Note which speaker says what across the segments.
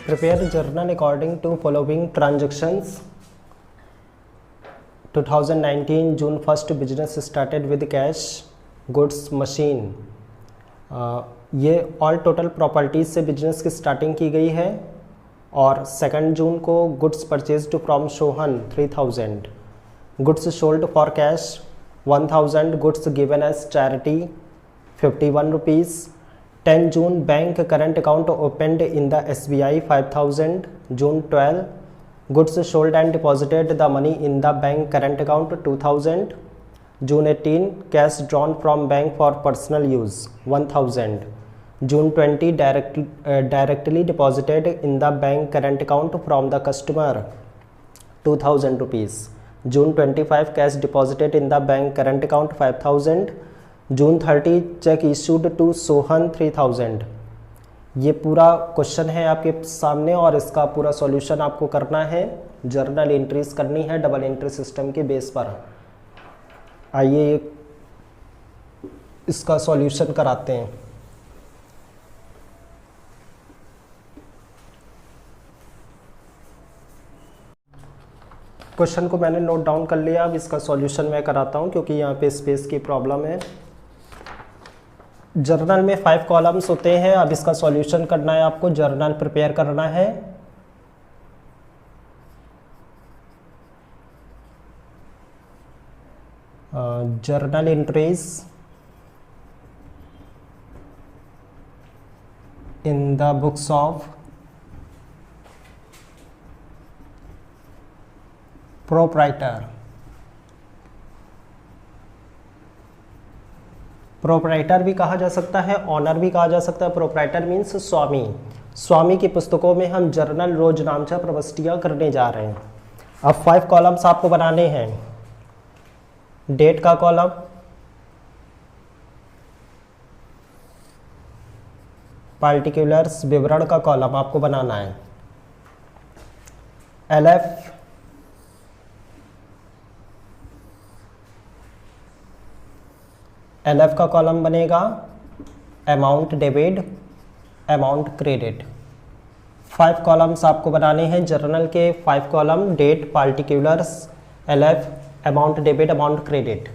Speaker 1: Prepare journal according to following transactions. 2019 June 1st business started with cash, goods, machine. ये all total properties से business की starting की गई है और 2 जून को goods purchased from Sohan 3000, goods sold for cash 1000, goods given as charity 51 rupees. 10 June bank current account opened in the SBI 5000. June 12 goods sold and deposited the money in the bank current account 2000. June 18 cash drawn from bank for personal use 1000. June 20 directly deposited in the bank current account from the customer 2000 rupees. June 25 cash deposited in the bank current account 5000. June 30 cheque issued to Sohan 3000. ये पूरा question है आपके सामने और इसका पूरा solution आपको करना है. जर्नल एंट्रीज करनी है डबल एंट्री सिस्टम के बेस पर. आइए इसका सॉल्यूशन कराते हैं. क्वेश्चन को मैंने नोट डाउन कर लिया. अब इसका सॉल्यूशन मैं कराता हूं क्योंकि यहाँ पे स्पेस की प्रॉब्लम है. जर्नल में 5 कॉलम्स होते हैं. अब इसका सॉल्यूशन करना है आपको, जर्नल प्रिपेयर करना है. Journal entries in the books of proprietor. Proprietor भी कहा जा सकता है, ऑनर भी कहा जा सकता है. प्रोप्राइटर मीन्स स्वामी. स्वामी की पुस्तकों में हम जर्नल रोज नामचा प्रविष्टियां करने जा रहे हैं. अब 5 कॉलम्स आपको बनाने हैं. डेट का कॉलम, पार्टिकुलर्स विवरण का कॉलम आपको बनाना है. LF का कॉलम बनेगा amount debit, amount credit. 5 columns आपको बनाने हैं जर्नल के. 5 column, date, particulars, LF, amount debit, amount credit.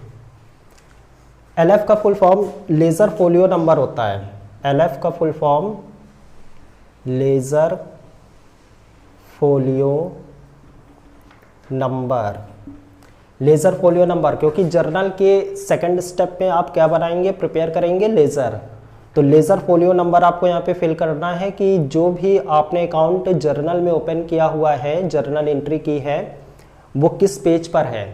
Speaker 1: LF का full form ledger folio number होता है. LF का full form ledger folio number. Ledger folio number क्योंकि जर्नल के सेकंड स्टेप में आप क्या बनाएंगे, प्रिपेयर करेंगे लेजर. तो लेजर फोलियो नंबर आपको यहाँ पे फिल करना है कि जो भी आपने अकाउंट जर्नल में ओपन किया हुआ है, जर्नल एंट्री की है, वो किस पेज पर है.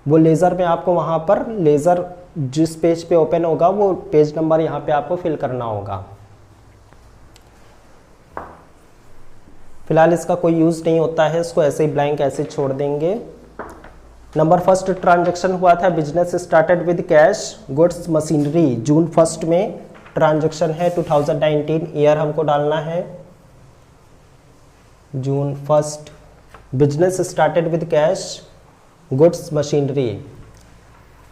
Speaker 1: वो लेजर में आपको वहाँ पर लेजर जिस पेज पे ओपन होगा वो पेज नंबर यहाँ पे आपको फिल करना होगा. फिलहाल इसका कोई यूज नहीं होता है, इसको ऐसे ही ब्लैंक ऐसे छोड़ देंगे. नंबर फर्स्ट ट्रांजैक्शन हुआ था, business started with cash, goods, machinery. June 1 में ट्रांजैक्शन है. 2019 ईयर हमको डालना है. June 1 business started with cash, goods, machinery.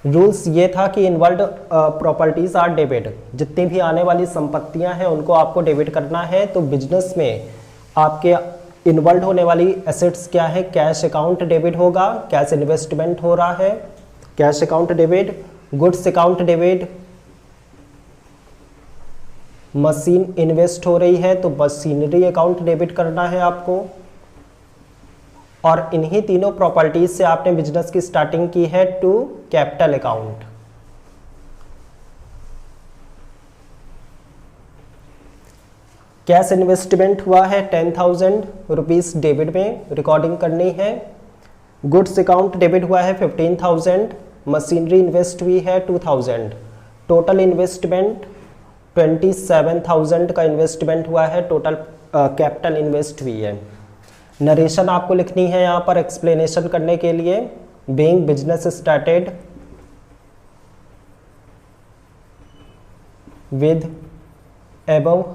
Speaker 1: Rules ये था कि इनवर्ल्ड प्रॉपर्टीज आर डेबिट. जितनी भी आने वाली संपत्तियां हैं उनको आपको डेबिट करना है. तो बिजनेस में आपके इन्वॉल्व होने वाली एसेट्स क्या है, कैश अकाउंट डेबिट होगा, कैश इन्वेस्टमेंट हो रहा है, cash account debit, goods account debit, machine invest हो रही है तो मशीनरी अकाउंट डेबिट करना है आपको. और इन्हीं तीनों प्रॉपर्टीज से आपने बिजनेस की स्टार्टिंग की है to capital account. Cash investment हुआ है 10,000 रुपीज़ डेबिट में रिकॉर्डिंग करनी है. गुड्स अकाउंट डेबिट हुआ है 15,000. मशीनरी इन्वेस्ट हुई है 2,000. टोटल इन्वेस्टमेंट 27,000 का इन्वेस्टमेंट हुआ है. टोटल कैपिटल इन्वेस्ट हुई है. नरेशन आपको लिखनी है यहाँ पर एक्सप्लेनेशन करने के लिए. Being business started with above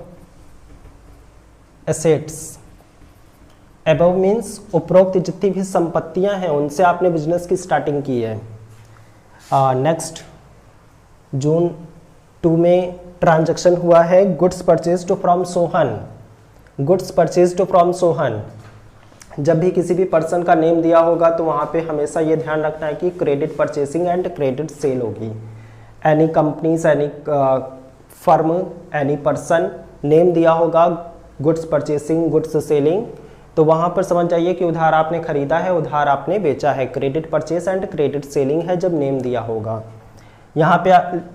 Speaker 1: assets. Above means उपरोक्त जितनी भी संपत्तियां हैं उनसे आपने बिजनेस की स्टार्टिंग की है. नेक्स्ट जून 2 में ट्रांजैक्शन हुआ है goods purchased from Sohan goods purchased from Sohan, जब भी किसी भी पर्सन का नेम दिया होगा तो वहाँ पे हमेशा ये ध्यान रखना है कि credit purchasing and credit sale होगी। Any companies, any firm, any person, name दिया होगा गुड्स परचेसिंग, गुड्स सेलिंग, तो वहाँ पर समझ जाइए कि उधार आपने खरीदा है, उधार आपने बेचा है। Credit purchase and credit selling है जब नेम दिया होगा। यहाँ पे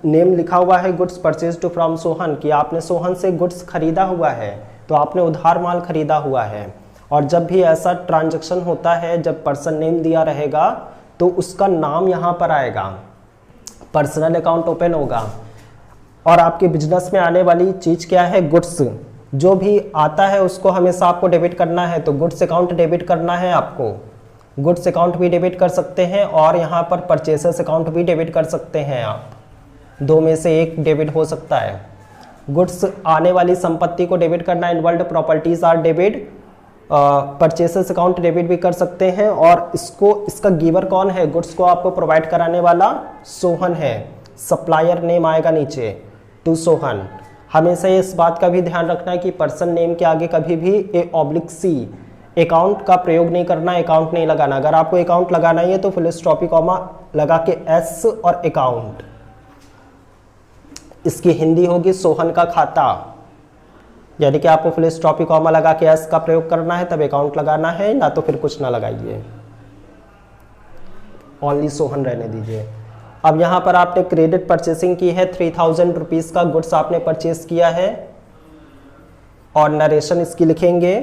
Speaker 1: नेम लिखा हुआ है गुड्स परचेज्ड फ्रॉम सोहन, कि आपने सोहन से गुड्स खरीदा हुआ है, तो आपने उधार माल खरीदा हुआ है। और जब भी ऐसा ट्रांजैक्शन होता है, जब पर्सन नेम दिया रहेगा तो उसका नाम यहाँ पर आएगा, पर्सनल अकाउंट ओपन होगा। और आपके बिजनेस में आने वाली चीज़ क्या है? गुड्स। जो भी आता है उसको हमेशा आपको डेबिट करना है, तो गुड्स अकाउंट डेबिट करना है आपको। गुड्स अकाउंट भी डेबिट कर सकते हैं और यहाँ पर परचेसेस अकाउंट भी डेबिट कर सकते हैं आप, दो में से एक डेबिट हो सकता है। गुड्स आने वाली संपत्ति को डेबिट करना, involved properties are debit. Purchases account debit भी कर सकते हैं। और इसका गिवर कौन है? गुड्स को आपको प्रोवाइड कराने वाला सोहन है। सप्लायर नेम आएगा नीचे, टू सोहन। हमेशा इस बात का भी ध्यान रखना है कि पर्सन नेम के आगे कभी भी A/C अकाउंट का प्रयोग नहीं करना, अकाउंट नहीं लगाना। अगर आपको अकाउंट लगाना ही है तो फुल स्टॉप कॉमा लगा के S और अकाउंट, इसकी हिंदी होगी सोहन का खाता। यानी कि आपको फुल स्टॉप कॉमा लगा के एस का प्रयोग करना है, तब अकाउंट लगाना है, ना तो फिर कुछ ना लगाइए, ओनली सोहन रहने दीजिए। अब यहाँ पर आपने क्रेडिट परचेसिंग की है, 3000 रुपीज़ का गुड्स आपने परचेस किया है। और नरेशन इसकी लिखेंगे,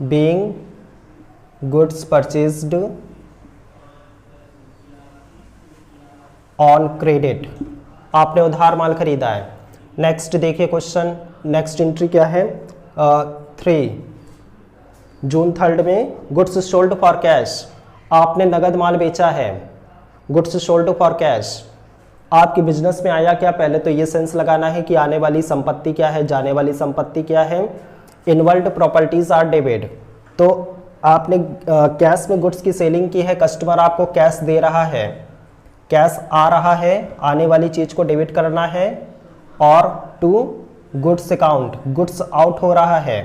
Speaker 1: being goods purchased on credit, आपने उधार माल खरीदा है। नेक्स्ट देखिए क्वेश्चन, नेक्स्ट एंट्री क्या है? 3 जून 3 में गुड्स सोल्ड फॉर कैश, आपने नगद माल बेचा है। गुड्स सोल्ड फॉर कैश आपके बिजनेस में आया क्या? पहले तो ये सेंस लगाना है कि आने वाली संपत्ति क्या है, जाने वाली संपत्ति क्या है। इन्वॉल्व्ड प्रॉपर्टीज आर डेबिट, तो आपने कैश में गुड्स की सेलिंग की है, कस्टमर आपको कैश दे रहा है, कैश आ रहा है, आने वाली चीज को डेबिट करना है। और to goods account, goods out हो रहा है,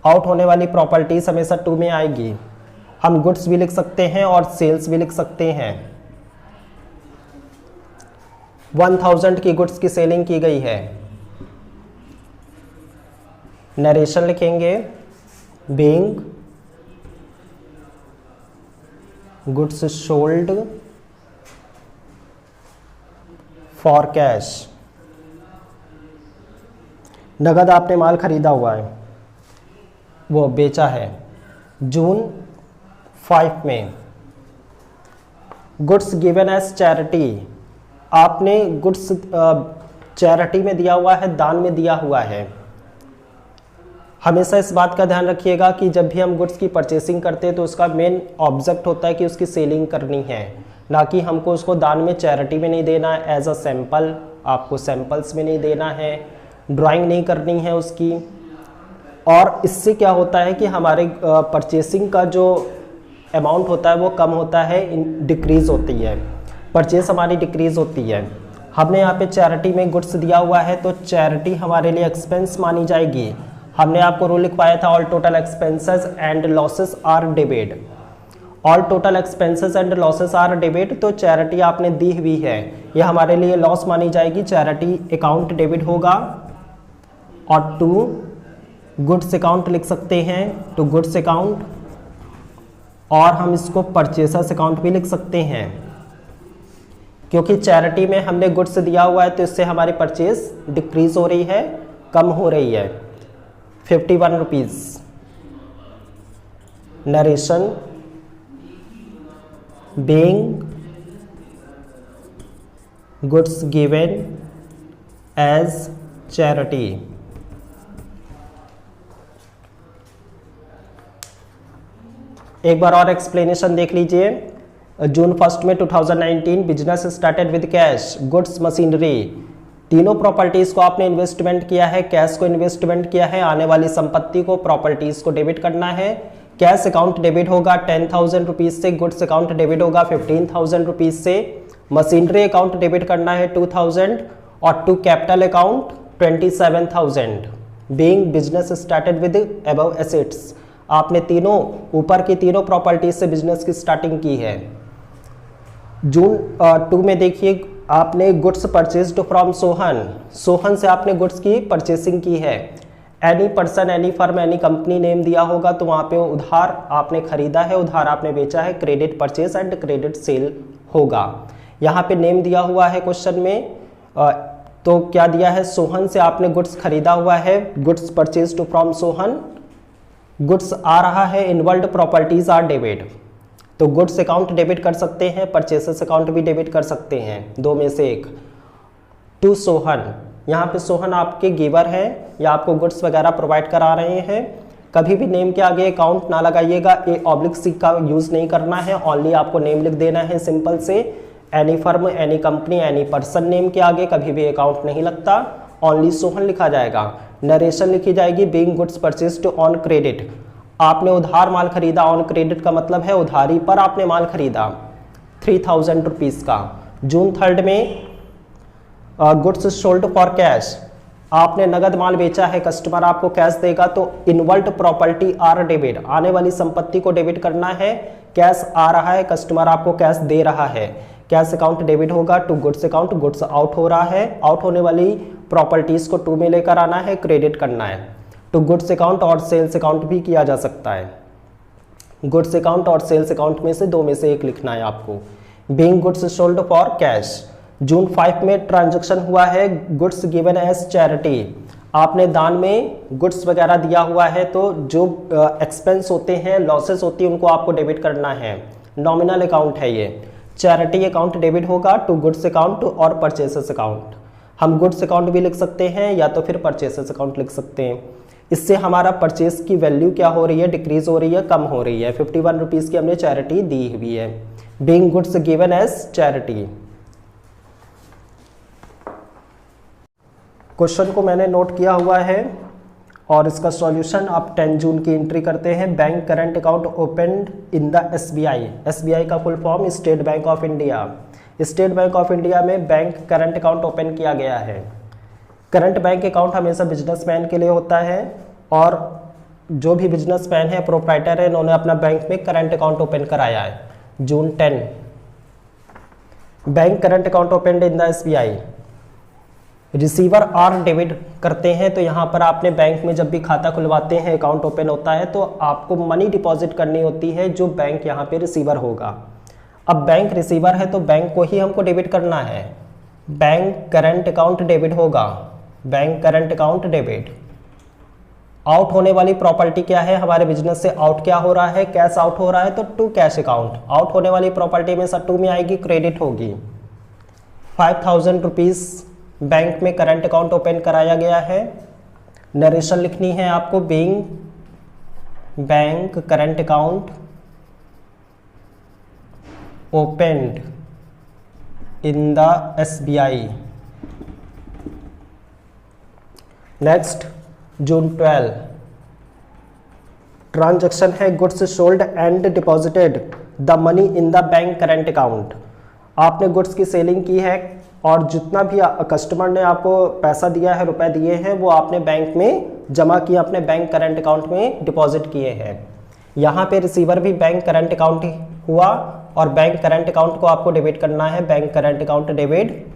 Speaker 1: आउट होने वाली प्रॉपर्टीज हमेशा टू में आएगी। हम गुड्स भी लिख सकते हैं और सेल्स भी लिख सकते हैं। 1000 की गुड्स की सेलिंग की गई है। नरेशन लिखेंगे, being goods sold for cash, नगद आपने माल खरीदा हुआ है, वो बेचा है। जून 5 में गुड्स गिवन एज चैरिटी, आपने गुड्स चैरिटी में दिया हुआ है, दान में दिया हुआ है। हमेशा इस बात का ध्यान रखिएगा कि जब भी हम गुड्स की परचेसिंग करते हैं तो उसका मेन ऑब्जेक्ट होता है कि उसकी सेलिंग करनी है, ना कि हमको उसको दान में, चैरिटी में नहीं देना है। एज अ सैंपल आपको सैंपल्स में नहीं देना है, ड्राइंग नहीं करनी है उसकी। और इससे क्या होता है कि हमारे परचेसिंग का जो अमाउंट होता है वो कम होता है, डिक्रीज़ होती है, परचेस हमारी डिक्रीज़ होती है। हमने यहाँ पे चैरिटी में गुड्स दिया हुआ है तो चैरिटी हमारे लिए एक्सपेंस मानी जाएगी। हमने आपको रूल लिखवाया था, all total expenses and losses are debit. All total expenses and losses are debit, तो चैरिटी आपने दी हुई है, ये हमारे लिए लॉस मानी जाएगी, चैरिटी अकाउंट डेबिट होगा। और टू गुड्स अकाउंट लिख सकते हैं, टू गुड्स अकाउंट। और हम इसको परचेसर्स अकाउंट भी लिख सकते हैं, क्योंकि चैरिटी में हमने गुड्स दिया हुआ है तो इससे हमारी परचेस डिक्रीज हो रही है, कम हो रही है। 51 rupees. Narration, being goods given as charity. एक बार और एक्सप्लेनेशन देख लीजिए। जून 1 में 2019 business started with cash, goods, machinery, तीनों प्रॉपर्टीज को आपने इन्वेस्टमेंट किया है, कैश को इन्वेस्टमेंट किया है, आने वाली संपत्ति को, प्रॉपर्टीज को डेबिट करना है। कैश अकाउंट डेबिट होगा 10,000 रुपीज़ से, गुड्स अकाउंट डेबिट होगा 15,000 रुपीज़ से, मशीनरी अकाउंट डेबिट करना है 2,000 और to capital account 27,000। Being business started with above assets, आपने तीनों ऊपर की तीनों प्रॉपर्टीज से बिजनेस की स्टार्टिंग की है। जून 2 में देखिए आपने goods purchased from Sohan, Sohan से आपने गुड्स की परचेसिंग की है। Any person, any firm, any company name दिया होगा तो वहाँ पे उधार आपने खरीदा है, उधार आपने बेचा है, credit purchase and credit cell होगा। यहाँ पे नेम दिया हुआ है क्वेश्चन में, तो क्या दिया है, सोहन से आपने गुड्स खरीदा हुआ है, goods purchased from Sohan, goods आ रहा है, इनवर्ल्ड प्रॉपर्टीज आर डेबिट, तो गुड्स अकाउंट डेबिट कर सकते हैं, परचेसेस अकाउंट भी डेबिट कर सकते हैं, दो में से एक। टू सोहन, यहाँ पे सोहन आपके गिवर हैं या आपको गुड्स वगैरह प्रोवाइड करा रहे हैं। कभी भी नेम के आगे अकाउंट ना लगाइएगा, ए ऑब्लिक सी का यूज़ नहीं करना है, ओनली आपको नेम लिख देना है सिंपल से। Any firm, any company, any person name के आगे कभी भी अकाउंट नहीं लगता, ओनली सोहन लिखा जाएगा। नरेशन लिखी जाएगी, being goods purchased on credit, आपने उधार माल खरीदा, ऑन क्रेडिट का मतलब है उधारी पर आपने माल खरीदा 3000 रुपीज़ का। जून 3 में गुड्स सोल्ड फॉर कैश, आपने नगद माल बेचा है, कस्टमर आपको कैश देगा, तो इनवर्ल्ड प्रॉपर्टी आर डेबिट, आने वाली संपत्ति को डेबिट करना है। कैश आ रहा है, कस्टमर आपको कैश दे रहा है, कैश अकाउंट डेबिट होगा। To goods account, goods out हो रहा है, आउट होने वाली प्रॉपर्टीज को टू में लेकर आना है, क्रेडिट करना है। टू गुड्स अकाउंट और सेल्स अकाउंट भी किया जा सकता है। गुड्स अकाउंट और सेल्स अकाउंट में से दो में से एक लिखना है आपको। Being goods sold for cash, June 5 में ट्रांजैक्शन हुआ है गुड्स गिवन एज चैरिटी, आपने दान में गुड्स वगैरह दिया हुआ है, तो जो एक्सपेंस होते हैं, लॉसेस होती है, उनको आपको डेबिट करना है। नॉमिनल अकाउंट है ये, चैरिटी अकाउंट डेबिट होगा टू गुड्स अकाउंट और परचेसेस अकाउंट। हम गुड्स अकाउंट भी लिख सकते हैं या तो फिर परचेसेस अकाउंट लिख सकते हैं। इससे हमारा परचेस की वैल्यू क्या हो रही है, डिक्रीज हो रही है, कम हो रही है। 51 रुपीज़ की हमने चैरिटी दी हुई है। Being goods given as charity. Question को मैंने नोट किया हुआ है और इसका सॉल्यूशन आप 10 जून की एंट्री करते हैं। Bank current account opened in the SBI, SBI का full form State Bank of India. State Bank of India में बैंक करंट अकाउंट ओपन किया गया है। करंट बैंक अकाउंट हमेशा बिजनेसमैन के लिए होता है और जो भी बिजनेसमैन है, प्रोप्राइटर है, इन्होंने अपना बैंक में करंट अकाउंट ओपन कराया है। June 10 bank current account open in the SBI. Receiver are debit करते हैं, तो यहाँ पर आपने बैंक में जब भी खाता खुलवाते हैं, अकाउंट ओपन होता है, तो आपको मनी डिपॉजिट करनी होती है, जो बैंक यहाँ पे रिसीवर होगा। अब बैंक रिसीवर है तो बैंक को ही हमको डेबिट करना है। बैंक करंट अकाउंट डेबिट होगा, bank current account debit. Out होने वाली प्रॉपर्टी क्या है, हमारे बिजनेस से आउट क्या हो रहा है, कैश आउट हो रहा है, तो टू कैश अकाउंट। आउट होने वाली प्रॉपर्टी में से टू में आएगी, क्रेडिट होगी। 5000 रुपीज़ बैंक में करंट अकाउंट ओपन कराया गया है। नरेशन लिखनी है आपको, being bank current account opened in the SBI. Next June 12 transaction है goods sold and deposited the money in the bank current account. आपने गुड्स की सेलिंग की है और जितना भी कस्टमर ने आपको पैसा दिया है, रुपए दिए हैं, वो आपने बैंक में जमा किया, अपने बैंक करंट अकाउंट में डिपॉजिट किए हैं। यहाँ पे रिसीवर भी बैंक करंट अकाउंट हुआ और बैंक करंट अकाउंट को आपको डेबिट करना है, बैंक करंट अकाउंट डेबिट।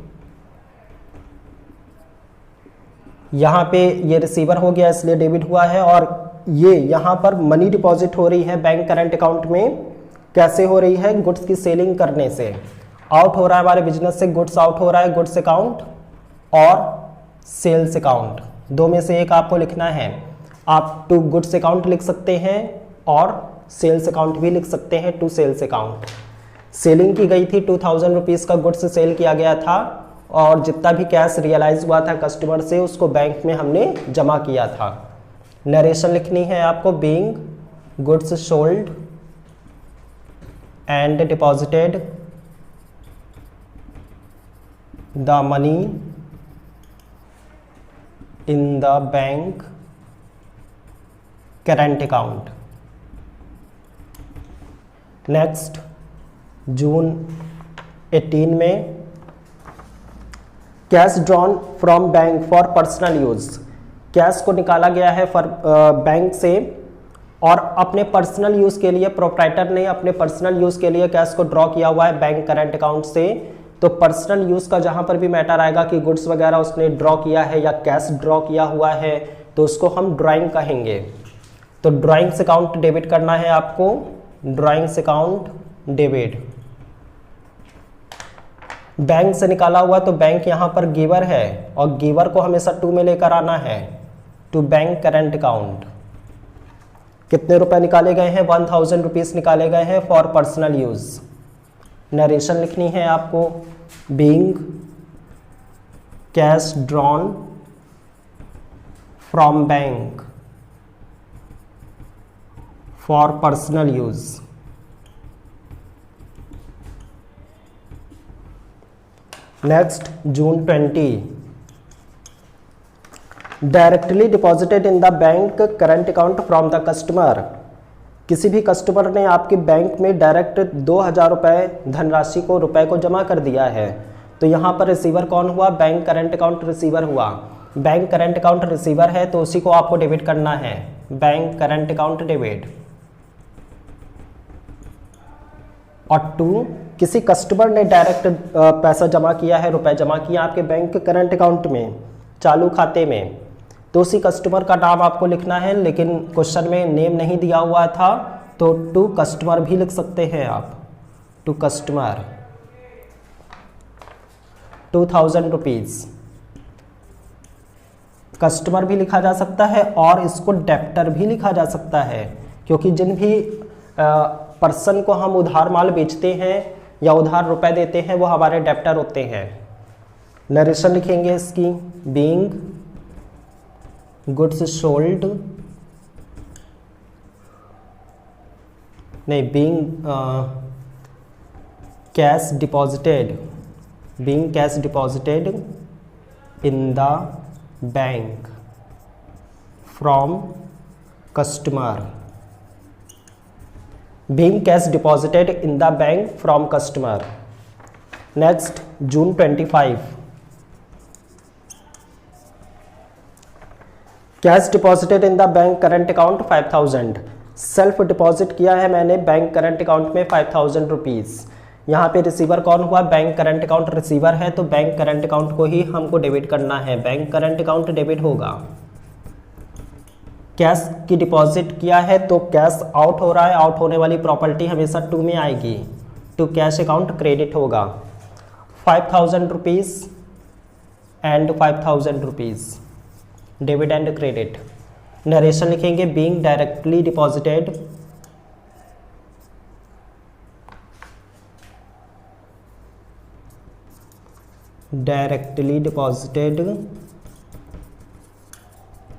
Speaker 1: यहाँ पे ये रिसीवर हो गया इसलिए डेबिट हुआ है, और ये यहाँ पर मनी डिपॉजिट हो रही है बैंक करंट अकाउंट में। कैसे हो रही है, गुड्स की सेलिंग करने से। आउट हो रहा है हमारे बिजनेस से, गुड्स आउट हो रहा है, गुड्स अकाउंट और सेल्स अकाउंट, दो में से एक आपको लिखना है। आप टू गुड्स अकाउंट लिख सकते हैं और सेल्स अकाउंट भी लिख सकते हैं, टू सेल्स अकाउंट। सेलिंग की गई थी, 2000 रुपीज़ का गुड्स सेल किया गया था और जितना भी कैश रियलाइज हुआ था कस्टमर से, उसको बैंक में हमने जमा किया था। नरेशन लिखनी है आपको, being goods sold and deposited the money in the bank current account. Next June 18 में cash drawn from bank for personal use. Cash को निकाला गया है बैंक से और अपने पर्सनल यूज़ के लिए, प्रोप्राइटर ने अपने पर्सनल यूज़ के लिए कैश को ड्रॉ किया हुआ है बैंक करंट अकाउंट से, तो पर्सनल यूज़ का जहाँ पर भी मैटर आएगा कि गुड्स वगैरह उसने ड्रॉ किया है या कैश ड्रॉ किया हुआ है, तो उसको हम ड्राइंग कहेंगे। तो ड्राइंग्स अकाउंट डेबिट करना है आपको, ड्राइंग्स अकाउंट डेबिट। बैंक से निकाला हुआ, तो बैंक यहाँ पर गिवर है और गिवर को हमेशा टू में लेकर आना है, टू बैंक करंट अकाउंट। कितने रुपए निकाले गए हैं? 1000 रुपीज़ निकाले गए हैं फॉर पर्सनल यूज़। नरेशन लिखनी है आपको, being cash drawn from bank for personal use. Next, June 20, directly deposited in the bank current account from the customer. किसी भी कस्टमर ने आपके बैंक में डायरेक्ट 2000 रुपये धनराशि को, रुपए को जमा कर दिया है, तो यहाँ पर रिसीवर कौन हुआ? बैंक करंट अकाउंट रिसीवर हुआ। बैंक करंट अकाउंट रिसीवर है तो उसी को आपको डेबिट करना है, बैंक करंट अकाउंट डेबिट। और 2, किसी कस्टमर ने डायरेक्ट पैसा जमा किया है, रुपए जमा किया आपके बैंक करंट अकाउंट में, चालू खाते में, तो उसी कस्टमर का नाम आपको लिखना है, लेकिन क्वेश्चन में नेम नहीं दिया हुआ था, तो टू कस्टमर भी लिख सकते हैं आप, टू कस्टमर 2000 रुपीज़। कस्टमर भी लिखा जा सकता है और इसको डेप्टर भी लिखा जा सकता है, क्योंकि जिन भी पर्सन को हम उधार माल बेचते हैं या उधार रुपए देते हैं वो हमारे डेप्टर होते हैं। नरेशन लिखेंगे इसकी, बीइंग गुड्स सोल्ड, नहीं, being cash deposited, being cash deposited in the bank from customer, being cash deposited in the bank from customer. Next, June 25, cash deposited in the bank current account 5000। Self deposit किया है मैंने bank current account में 5000 rupees. यहाँ पे receiver कौन हुआ? Bank current account receiver है, तो बैंक करंट अकाउंट को ही हमको डेबिट करना है, बैंक करंट अकाउंट डेबिट होगा। कैश की डिपॉजिट किया है तो कैश आउट हो रहा है, आउट होने वाली प्रॉपर्टी हमेशा टू में आएगी, टू कैश अकाउंट क्रेडिट होगा। 5000 rupees and 5000 rupees, debit and credit. Narration लिखेंगे, being directly deposited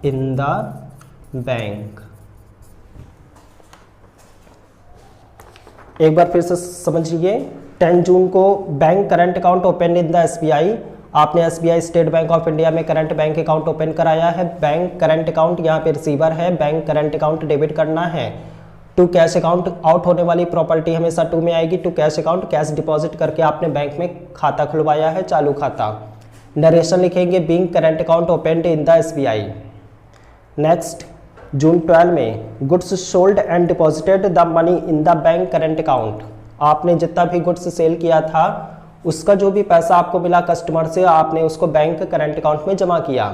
Speaker 1: in the bank. एक बार फिर से समझिए, 10 जून को bank current account open in the SBI. आपने SBI State Bank of India में करंट बैंक अकाउंट ओपन कराया है। बैंक करंट अकाउंट यहाँ पे रिसीवर है, बैंक करंट अकाउंट डेबिट करना है। टू कैश अकाउंट, आउट होने वाली प्रॉपर्टी हमेशा टू में आएगी, to cash account, cash deposit करके आपने बैंक में खाता खुलवाया है, चालू खाता। नरेशन लिखेंगे, being current account opened in the SBI. Next, June 12 में, goods sold and deposited the money in the bank current account. आपने जितना भी गुड्स सेल किया था उसका जो भी पैसा आपको मिला कस्टमर से, आपने उसको बैंक करंट अकाउंट में जमा किया।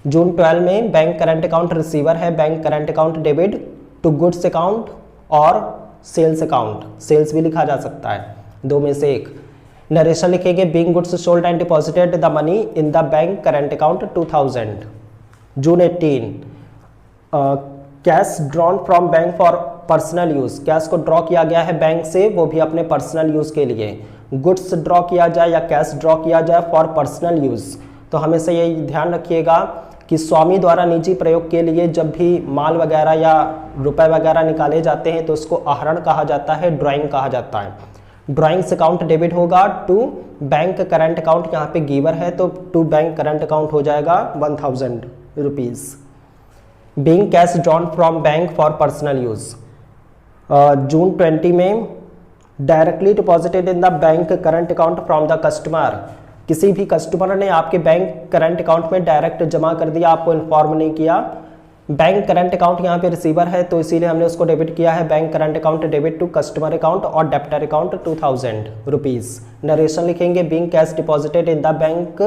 Speaker 1: जून 12 में बैंक करंट अकाउंट रिसीवर है, bank current account debit to goods account और सेल्स अकाउंट, सेल्स भी लिखा जा सकता है, दो में से एक। नरेशन लिखेंगे, being goods sold and deposited the money in the bank current account 2000। June 18, cash drawn from bank for personal use. Cash को ड्रॉ किया गया है बैंक से, वो भी अपने पर्सनल यूज़ के लिए। गुड्स ड्रॉ किया जाए या कैश ड्रॉ किया जाए फॉर पर्सनल यूज़, तो हमेशा ये ध्यान रखिएगा कि स्वामी द्वारा निजी प्रयोग के लिए जब भी माल वगैरह या रुपए वगैरह निकाले जाते हैं तो उसको आहरण कहा जाता है, ड्राइंग कहा जाता है। ड्राइंग्स अकाउंट डेबिट होगा टू बैंक करंट अकाउंट, यहाँ पे गिवर है तो टू बैंक करंट अकाउंट हो जाएगा 1000 rupees. Being cash drawn from bank for personal use. June 20 में, directly deposited in the bank current account from the customer. किसी भी कस्टमर ने आपके बैंक करंट अकाउंट में डायरेक्ट जमा कर दिया, आपको इन्फॉर्म नहीं किया। बैंक करंट अकाउंट यहाँ पे रिसीवर है तो इसीलिए हमने उसको डेबिट किया है। Bank current account debit to customer account और डेप्टर अकाउंट 2000 रुपीज़। नरेशन लिखेंगे being cash deposited in the bank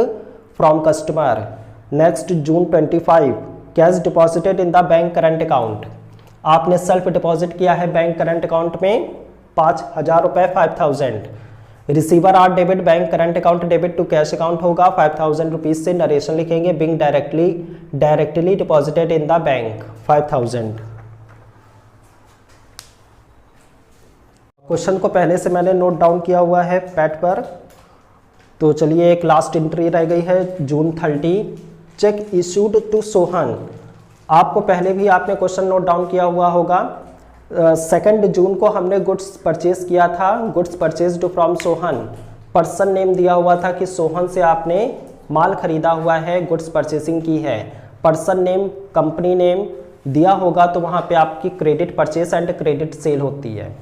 Speaker 1: from customer. Next June 25 cash deposited in the bank current account. आपने सेल्फ डिपॉजिट किया है bank current account में 5000 रुपये 5000। Receiver are debit bank current account debit to cash account होगा 5000 rupees से। Narration लिखेंगे being directly deposited in the bank 5000। Question को पहले से मैंने नोट डाउन किया हुआ है पैड पर। तो चलिए एक लास्ट एंट्री रह गई है जून 30 चेक इशूड टू सोहन। आपको पहले भी आपने क्वेश्चन नोट डाउन किया हुआ होगा। 2 जून को हमने गुड्स परचेज किया था, goods purchased from Sohan. Person name दिया हुआ था कि सोहन से आपने माल खरीदा हुआ है, गुड्स परचेसिंग की है। पर्सन नेम कंपनी नेम दिया होगा तो वहाँ पे आपकी credit purchase and credit cell होती है।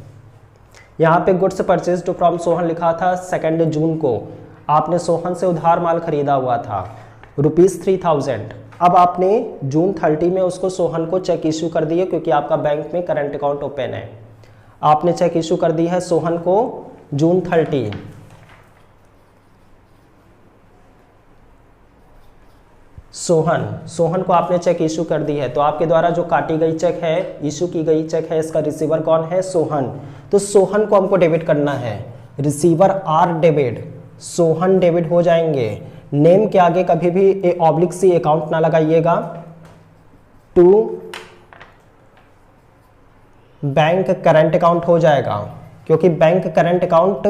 Speaker 1: यहाँ पे गुड्स परचेज्ड फ्रॉम सोहन लिखा था 2 जून को। आपने सोहन से उधार माल खरीदा हुआ था ₹3000। अब आपने जून 30 में उसको सोहन को चेक इशू कर दिए क्योंकि आपका बैंक में करंट अकाउंट ओपन है। आपने चेक इशू कर दी है सोहन को जून 30। सोहन को आपने चेक इशू कर दी है तो आपके द्वारा जो काटी गई चेक है, इशू की गई चेक है, इसका रिसीवर कौन है? सोहन। तो सोहन को हमको डेबिट करना है। Receiver are debit, Sohan debit हो जाएंगे। नेम के आगे कभी भी ऑब्लिक सी अकाउंट ना लगाइएगा। टू बैंक करंट अकाउंट हो जाएगा क्योंकि बैंक करंट अकाउंट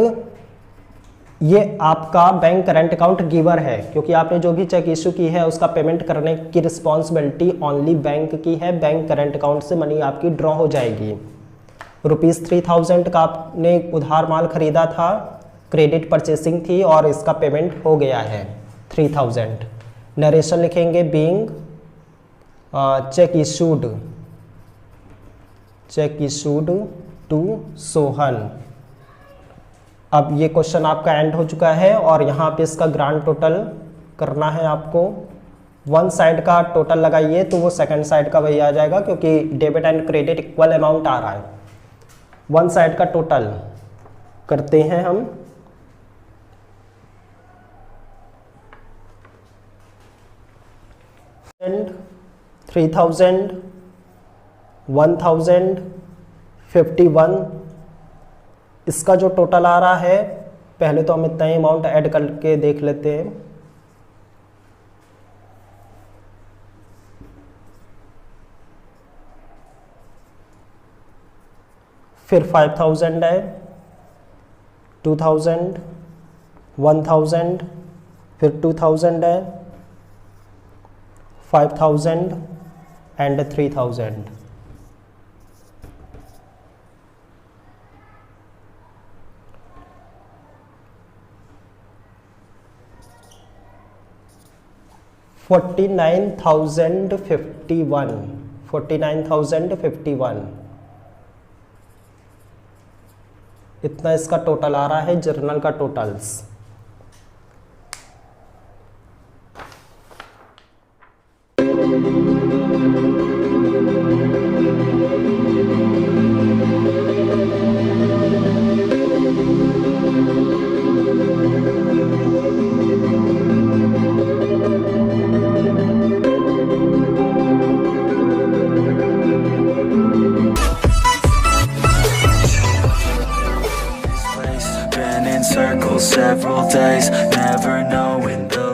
Speaker 1: ये आपका बैंक करंट अकाउंट गिवर है, क्योंकि आपने जो भी चेक इशू की है उसका पेमेंट करने की रिस्पॉन्सिबिलिटी ओनली बैंक की है। बैंक करंट अकाउंट से मनी आपकी ड्रॉ हो जाएगी। ₹3000 का आपने उधार माल खरीदा था, क्रेडिट परचेसिंग थी और इसका पेमेंट हो गया है 3000। नरेशन लिखेंगे being cheque issued to Sohan. अब ये क्वेश्चन आपका एंड हो चुका है और यहाँ पे इसका ग्रांड टोटल करना है आपको। वन साइड का टोटल लगाइए तो वो सेकंड साइड का वही आ जाएगा क्योंकि debit and credit equal amount आ रहा है। वन साइड का टोटल करते हैं हम। एंड 3000, 1000, 51 इसका जो टोटल आ रहा है, पहले तो हम इतना ही अमाउंट ऐड करके देख लेते हैं। फिर 5000 है, 2000, 1000, फिर 2000 है, 5000 एंड 3000। $49,051 इतना इसका टोटल आ रहा है जर्नल का totals.
Speaker 2: Circles several days, never knowing the